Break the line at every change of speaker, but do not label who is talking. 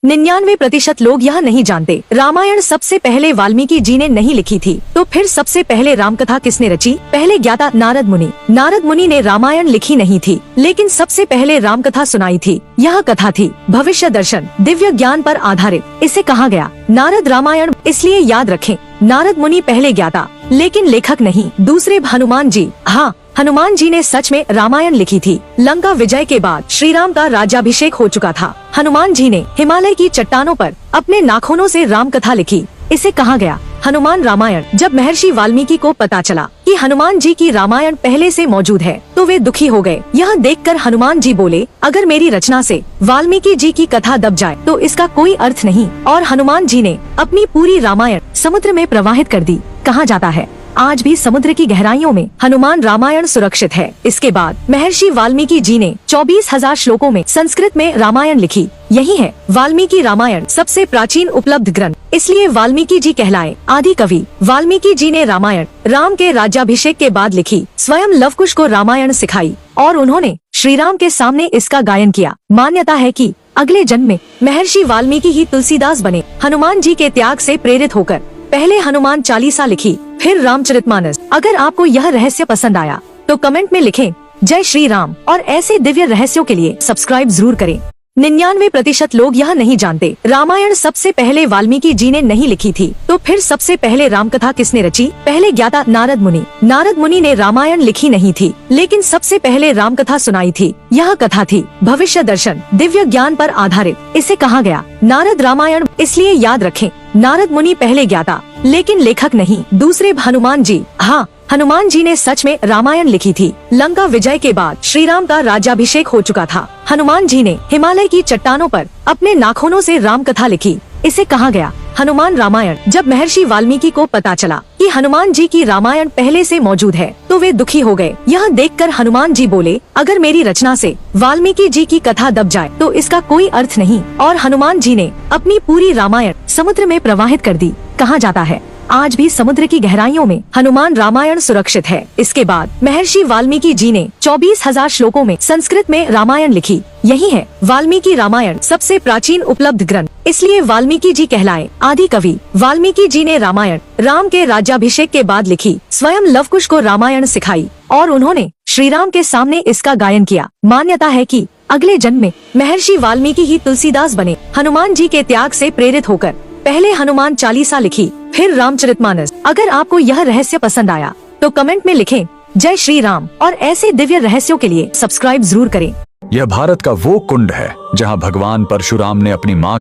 99% लोग यह नहीं जानते रामायण सबसे पहले वाल्मीकि जी ने नहीं लिखी थी। तो फिर सबसे पहले रामकथा किसने रची? पहले ज्ञाता नारद मुनि। नारद मुनि ने रामायण लिखी नहीं थी, लेकिन सबसे पहले रामकथा सुनाई थी। यह कथा थी भविष्य दर्शन, दिव्य ज्ञान पर आधारित। इसे कहा गया नारद रामायण। इसलिए याद रखें, नारद मुनि पहले ज्ञाता लेकिन लेखक नहीं। दूसरे हनुमान जी। हाँ, हनुमान जी ने सच में रामायण लिखी थी। लंका विजय के बाद श्री राम का राज्याभिषेक हो चुका था। हनुमान जी ने हिमालय की चट्टानों पर अपने नाखूनों से राम कथा लिखी। इसे कहा गया हनुमान रामायण। जब महर्षि वाल्मीकि को पता चला कि हनुमान जी की रामायण पहले से मौजूद है, तो वे दुखी हो गए। यह देखकर हनुमान जी बोले, अगर मेरी रचना से वाल्मीकि जी की कथा दब जाए तो इसका कोई अर्थ नहीं। और हनुमान जी ने अपनी पूरी रामायण समुद्र में प्रवाहित कर दी। कहा जाता है आज भी समुद्र की गहराइयों में हनुमान रामायण सुरक्षित है। इसके बाद महर्षि वाल्मीकि जी ने 24,000 श्लोकों में संस्कृत में रामायण लिखी। यही है वाल्मीकि रामायण, सबसे प्राचीन उपलब्ध ग्रंथ। इसलिए वाल्मीकि जी कहलाए आदि कवि। वाल्मीकि जी ने रामायण राम के राज्याभिषेक के बाद लिखी। स्वयं लवकुश को रामायण सिखाई और उन्होंने श्री राम के सामने इसका गायन किया। मान्यता है कि अगले जन्म में महर्षि वाल्मीकि ही तुलसीदास बने। हनुमान जी के त्याग से प्रेरित होकर पहले हनुमान चालीसा लिखी, फिर रामचरितमानस। अगर आपको यह रहस्य पसंद आया तो कमेंट में लिखें जय श्री राम, और ऐसे दिव्य रहस्यों के लिए सब्सक्राइब जरूर करें। 99% लोग यह नहीं जानते रामायण सबसे पहले वाल्मीकि जी ने नहीं लिखी थी। तो फिर सबसे पहले रामकथा किसने रची? पहले ज्ञाता नारद मुनि। नारद मुनि ने रामायण लिखी नहीं थी, लेकिन सबसे पहले रामकथा सुनाई थी। यह कथा थी भविष्य दर्शन, दिव्य ज्ञान पर आधारित। इसे कहा गया नारद रामायण। इसलिए याद रखें, नारद मुनि पहले ज्ञाता लेकिन लेखक नहीं। दूसरे हनुमान जी। हाँ, हनुमान जी ने सच में रामायण लिखी थी। लंका विजय के बाद श्री राम का राज्याभिषेक हो चुका था। हनुमान जी ने हिमालय की चट्टानों पर अपने नाखूनों से राम कथा लिखी। इसे कहा गया हनुमान रामायण। जब महर्षि वाल्मीकि को पता चला कि हनुमान जी की रामायण पहले से मौजूद है, तो वे दुखी हो गए। यह देखकर हनुमान जी बोले, अगर मेरी रचना से वाल्मीकि जी की कथा दब जाए तो इसका कोई अर्थ नहीं। और हनुमान जी ने अपनी पूरी रामायण समुद्र में प्रवाहित कर दी। कहा जाता है आज भी समुद्र की गहराइयों में हनुमान रामायण सुरक्षित है। इसके बाद महर्षि वाल्मीकि जी ने 24,000 श्लोकों में संस्कृत में रामायण लिखी। यही है वाल्मीकि रामायण, सबसे प्राचीन उपलब्ध ग्रंथ। इसलिए वाल्मीकि जी कहलाए आदि कवि। वाल्मीकि जी ने रामायण राम के राज्याभिषेक के बाद लिखी। स्वयं लवकुश को रामायण सिखाई और उन्होंने श्री राम के सामने इसका गायन किया। मान्यता है कि अगले जन्म में महर्षि वाल्मीकि ही तुलसीदास बने। हनुमान जी के त्याग से प्रेरित होकर पहले हनुमान चालीसा लिखी, फिर रामचरितमानस। अगर आपको यह रहस्य पसंद आया तो कमेंट में लिखें जय श्री राम, और ऐसे दिव्य रहस्यों के लिए सब्सक्राइब जरूर करें।
यह भारत का वो कुंड है जहां भगवान परशुराम ने अपनी मां